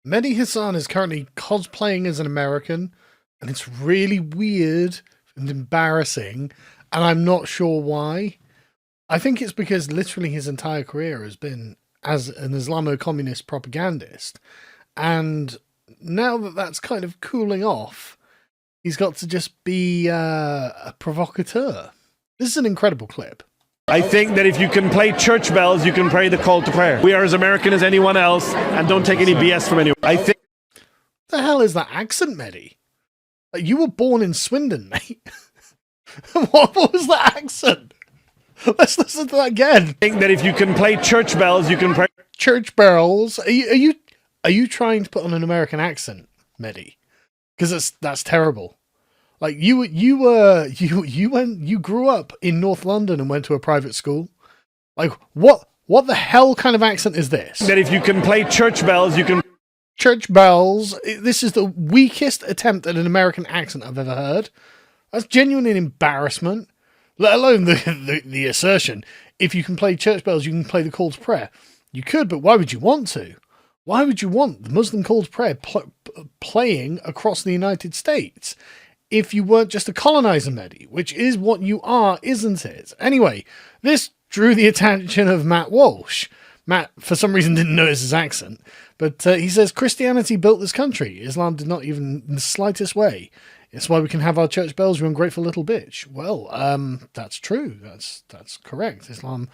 Mehdi Hasan is currently cosplaying as an American, and it's really weird and embarrassing, and I'm not sure why. I think it's because literally his entire career has been as an Islamo-communist propagandist, and now that that's kind of cooling off, he's got to just be a provocateur. This is an incredible clip. I think that if you can play church bells, you can pray the call to prayer. We are as American as anyone else, and don't take any BS from anyone. I think. The hell is that accent, Mehdi? You were born in Swindon, mate. What was that accent? Let's listen to that again. I think that if you can play church bells, you can pray. Church bells. Are you trying to put on an American accent, Mehdi? Because that's terrible. Like you grew up in North London and went to a private school. Like what the hell kind of accent is this? That if you can play church bells, you can. Church bells. This is the weakest attempt at an American accent I've ever heard. That's genuinely an embarrassment. Let alone the assertion. If you can play church bells, you can play the call to prayer. You could, but why would you want to? Why would you want the Muslim call to prayer playing across the United States if you weren't just a colonizer, Mehdi, which is what you are, isn't it? Anyway, this drew the attention of Matt Walsh. Matt, for some reason, didn't notice his accent, but he says, Christianity built this country. Islam did not even in the slightest way. It's why we can have our church bells, you ungrateful little bitch. Well, that's true. That's correct. Islam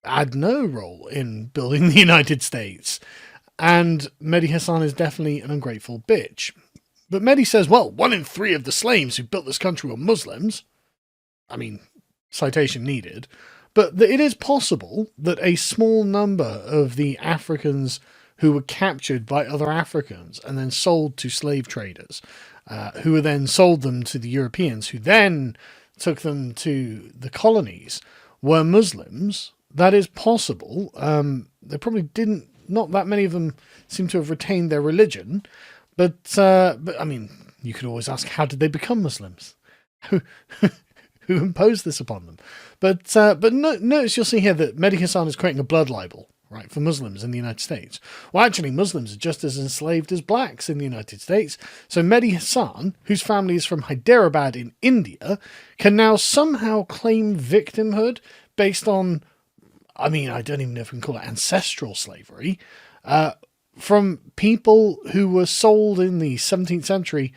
had no role in building the United States. And Mehdi Hasan is definitely an ungrateful bitch. But Mehdi says, well, 1 in 3 of the slaves who built this country were Muslims. I mean, citation needed. But it is possible that a small number of the Africans who were captured by other Africans and then sold to slave traders, who then sold them to the Europeans, who then took them to the colonies, were Muslims. That is possible. They probably didn't. Not that many of them seem to have retained their religion, but I mean, you could always ask, how did they become Muslims? Who imposed this upon them? But notice you'll see here that Mehdi Hasan is creating a blood libel, right, for Muslims in the United States. Well, actually, Muslims are just as enslaved as blacks in the United States. So Mehdi Hasan, whose family is from Hyderabad in India, can now somehow claim victimhood based on, I mean, I don't even know if we can call it ancestral slavery, from people who were sold in the 17th century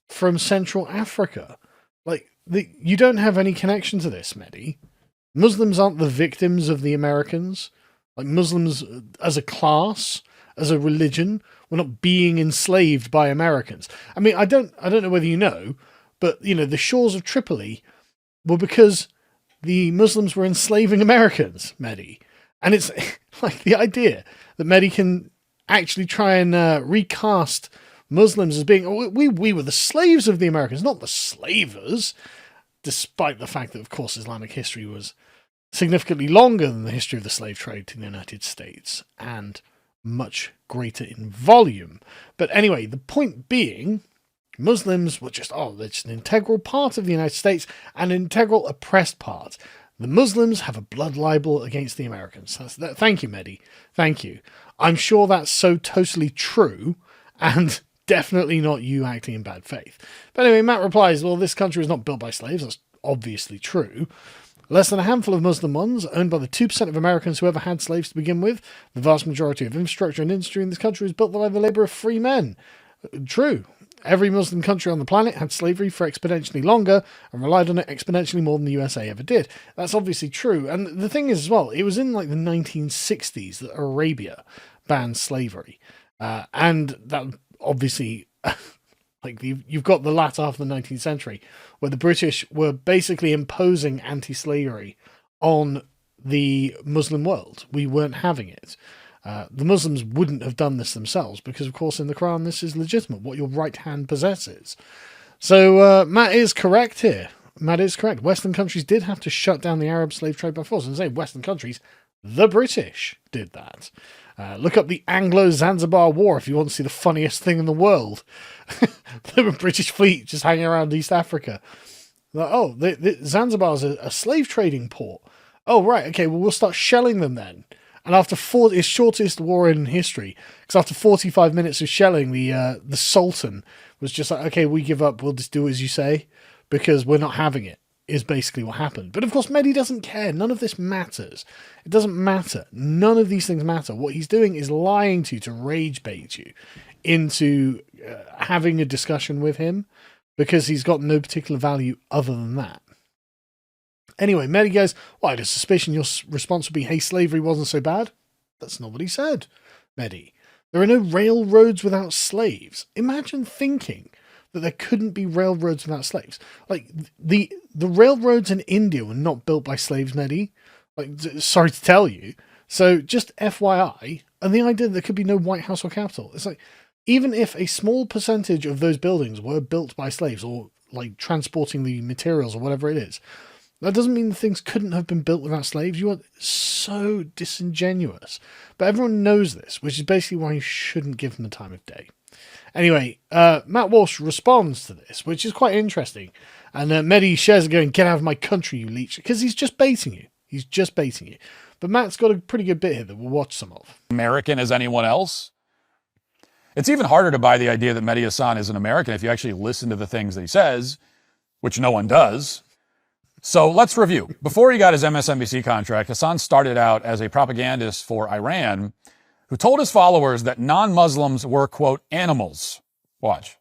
from Central Africa. Like, you don't have any connection to this, Mehdi. Muslims aren't the victims of the Americans. Like, Muslims as a class, as a religion, were not being enslaved by Americans. I mean, I don't know whether you know, but, you know, the shores of Tripoli were because the Muslims were enslaving Americans, Mehdi. And it's like the idea that Mehdi can actually try and recast Muslims as being, oh, we were the slaves of the Americans, not the slavers, despite the fact that, of course, Islamic history was significantly longer than the history of the slave trade in the United States and much greater in volume. But anyway, the point being, Muslims were just, they're just an integral part of the United States, an integral oppressed part. The Muslims have a blood libel against the Americans. Thank you, Mehdi. Thank you. I'm sure that's so totally true, and definitely not you acting in bad faith. But anyway, Matt replies, well, this country was not built by slaves. That's obviously true. Less than a handful of Muslim ones, owned by the 2% of Americans who ever had slaves to begin with. The vast majority of infrastructure and industry in this country was built by the labour of free men. True. Every Muslim country on the planet had slavery for exponentially longer and relied on it exponentially more than the USA ever did. That's obviously true. And the thing is as well, it was in like the 1960s that Arabia banned slavery. And that obviously, like you've got the latter half of the 19th century where the British were basically imposing anti-slavery on the Muslim world. We weren't having it. The Muslims wouldn't have done this themselves because, of course, in the Quran, this is legitimate, what your right hand possesses. So Matt is correct here. Matt is correct. Western countries did have to shut down the Arab slave trade by force. And say Western countries, the British did that. Look up the Anglo-Zanzibar War if you want to see the funniest thing in the world. The British fleet just hanging around East Africa. Like, Zanzibar is a slave trading port. Oh, right, okay, well, we'll start shelling them then. And after his shortest war in history, because after 45 minutes of shelling, the Sultan was just like, okay, we give up, we'll just do as you say, because we're not having it, is basically what happened. But of course, Mehdi doesn't care. None of this matters. It doesn't matter. None of these things matter. What he's doing is lying to rage bait you into having a discussion with him, because he's got no particular value other than that. Anyway, Mehdi goes, well, I had a suspicion your response would be, hey, slavery wasn't so bad. That's not what he said, Mehdi. There are no railroads without slaves. Imagine thinking that there couldn't be railroads without slaves. Like, the railroads in India were not built by slaves, Mehdi. Like, sorry to tell you. So, just FYI, and the idea that there could be no White House or Capitol. It's like, even if a small percentage of those buildings were built by slaves, or, like, transporting the materials or whatever it is, that doesn't mean things couldn't have been built without slaves. You are so disingenuous. But everyone knows this, which is basically why you shouldn't give them the time of day. Anyway, Matt Walsh responds to this, which is quite interesting. And Mehdi shares it going, get out of my country, you leech. Because he's just baiting you. He's just baiting you. But Matt's got a pretty good bit here that we'll watch some of. American as anyone else. It's even harder to buy the idea that Mehdi Hasan is an American if you actually listen to the things that he says, which no one does. So let's review. Before he got his MSNBC contract, Hasan started out as a propagandist for Iran who told his followers that non-Muslims were, quote, animals. Watch.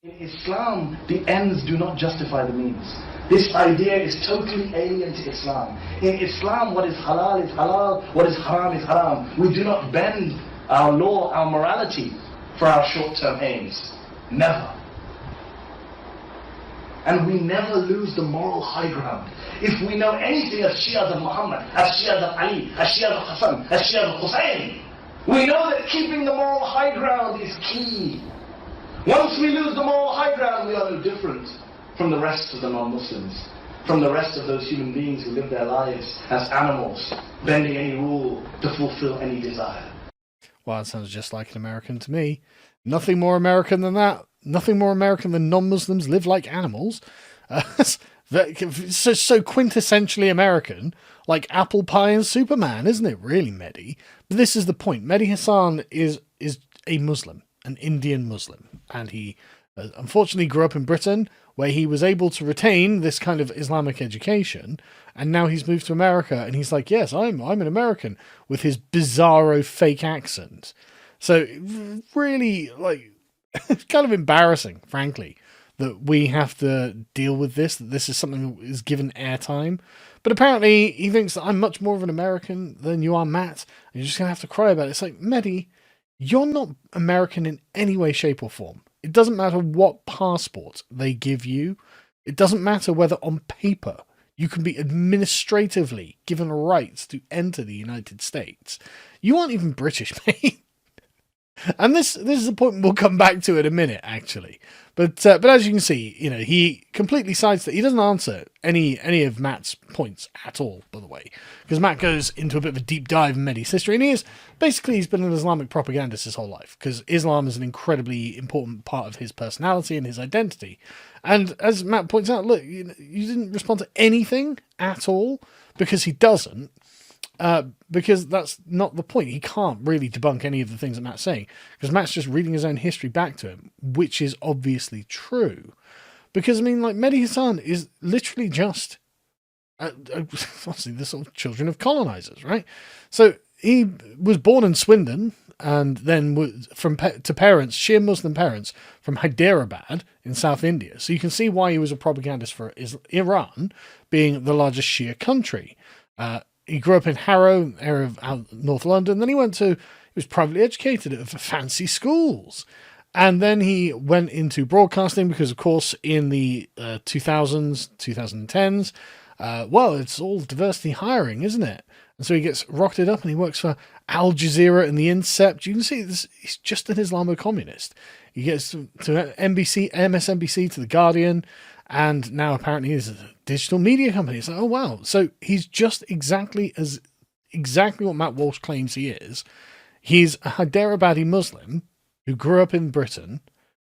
In Islam, the ends do not justify the means. This idea is totally alien to Islam. In Islam, what is halal, what is haram. We do not bend our law, our morality for our short-term aims. Never. And we never lose the moral high ground. If we know anything of Shias of Muhammad, as Shias of Ali, as Shias of Hasan, as Shias of Hussein, we know that keeping the moral high ground is key. Once we lose the moral high ground, we are no different from the rest of the non-Muslims, from the rest of those human beings who live their lives as animals, bending any rule to fulfill any desire. Well, that sounds just like an American to me. Nothing more American than that. Nothing more American than non-Muslims live like animals. So quintessentially American, like apple pie and Superman, isn't it really, Mehdi? But this is the point. Mehdi Hasan is a Muslim, an Indian Muslim. And he unfortunately grew up in Britain, where he was able to retain this kind of Islamic education. And now he's moved to America, and he's like, yes, I'm an American, with his bizarro fake accent. So really, like, it's kind of embarrassing, frankly, that we have to deal with this, that this is something that is given airtime. But apparently he thinks that I'm much more of an American than you are, Matt, and you're just going to have to cry about it. It's like, Mehdi, you're not American in any way, shape, or form. It doesn't matter what passport they give you. It doesn't matter whether on paper you can be administratively given rights to enter the United States. You aren't even British, mate. And this is a point we'll come back to in a minute, actually. But as you can see, you know, he completely sidesteps. He doesn't answer any of Matt's points at all, by the way, because Matt goes into a bit of a deep dive in Mehdi's history, and he's been an Islamic propagandist his whole life, because Islam is an incredibly important part of his personality and his identity. And as Matt points out, look, you didn't respond to anything at all, because he doesn't. Because that's not the point. He can't really debunk any of the things that Matt's saying, because Matt's just reading his own history back to him, which is obviously true. Because, I mean, like, Mehdi Hasan is literally just obviously the sort of children of colonizers, right? So he was born in Swindon, and then was to parents, Shia Muslim parents from Hyderabad in South India. So you can see why he was a propagandist for Iran, being the largest Shia country. He grew up in Harrow, area of North London. Then he was privately educated at fancy schools. And then he went into broadcasting because, of course, in the 2000s, 2010s, well, it's all diversity hiring, isn't it? And so he gets rocketed up and he works for Al Jazeera and The Incept. You can see this, he's just an Islamo-communist. He gets to NBC, MSNBC, to The Guardian, and now apparently he's a digital media company. It's like, oh, wow. So he's just exactly what Matt Walsh claims he is. He's a Hyderabadi Muslim who grew up in Britain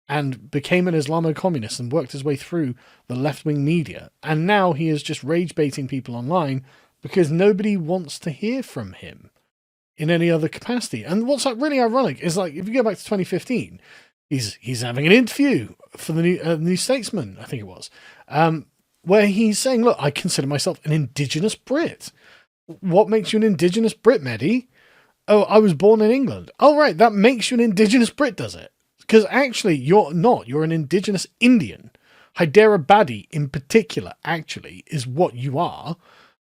and became an Islamo-communist and worked his way through the left-wing media. And now he is just rage-baiting people online because nobody wants to hear from him in any other capacity. And what's like really ironic is, like, if you go back to 2015, he's having an interview for the New Statesman, I think it was, where he's saying, look, I consider myself an indigenous Brit. What makes you an indigenous Brit, Mehdi? Oh, I was born in England. Oh, right, that makes you an indigenous Brit, does it? Because actually, you're not. You're an indigenous Indian. Hyderabadi, in particular, actually, is what you are.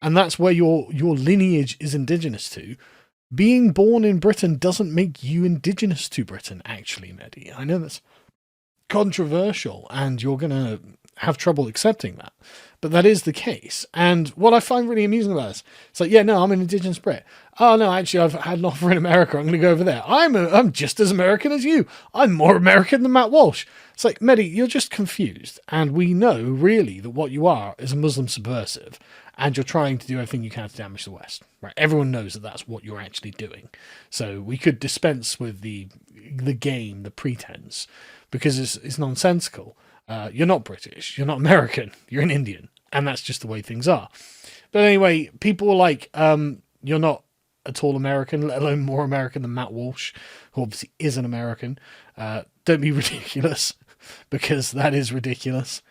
And that's where your lineage is indigenous to. Being born in Britain doesn't make you indigenous to Britain, actually, Mehdi. I know that's controversial, and you're going to have trouble accepting that. But that is the case. And what I find really amusing about this, it's like, yeah, no, I'm an indigenous Brit. Oh, no, actually, I've had an offer in America. I'm going to go over there. I'm just as American as you. I'm more American than Matt Walsh. It's like, Mehdi, you're just confused. And we know, really, that what you are is a Muslim subversive. And you're trying to do everything you can to damage the West. Right? Everyone knows that that's what you're actually doing. So we could dispense with the game, the pretense, because it's nonsensical. You're not British. You're not American. You're an Indian. And that's just the way things are. But anyway, people were like, you're not at all American, let alone more American than Matt Walsh, who obviously is an American. Don't be ridiculous, because that is ridiculous.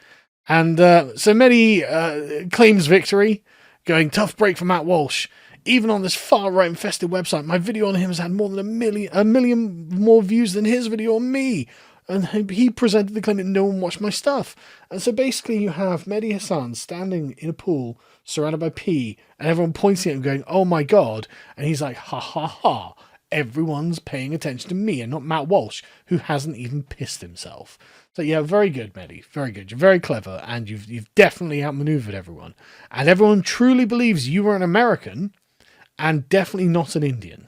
And so Mehdi claims victory, going, tough break for Matt Walsh. Even on this far-right infested website, my video on him has had more than a million more views than his video on me. And he presented the claim that no one watched my stuff. And so basically you have Mehdi Hasan standing in a pool surrounded by pee, and everyone pointing at him going, oh my God. And he's like, ha ha ha. Everyone's paying attention to me and not Matt Walsh, who hasn't even pissed himself. So yeah, very good, Mehdi. Very good. You're very clever, and you've definitely outmaneuvered everyone. And everyone truly believes you are an American and definitely not an Indian.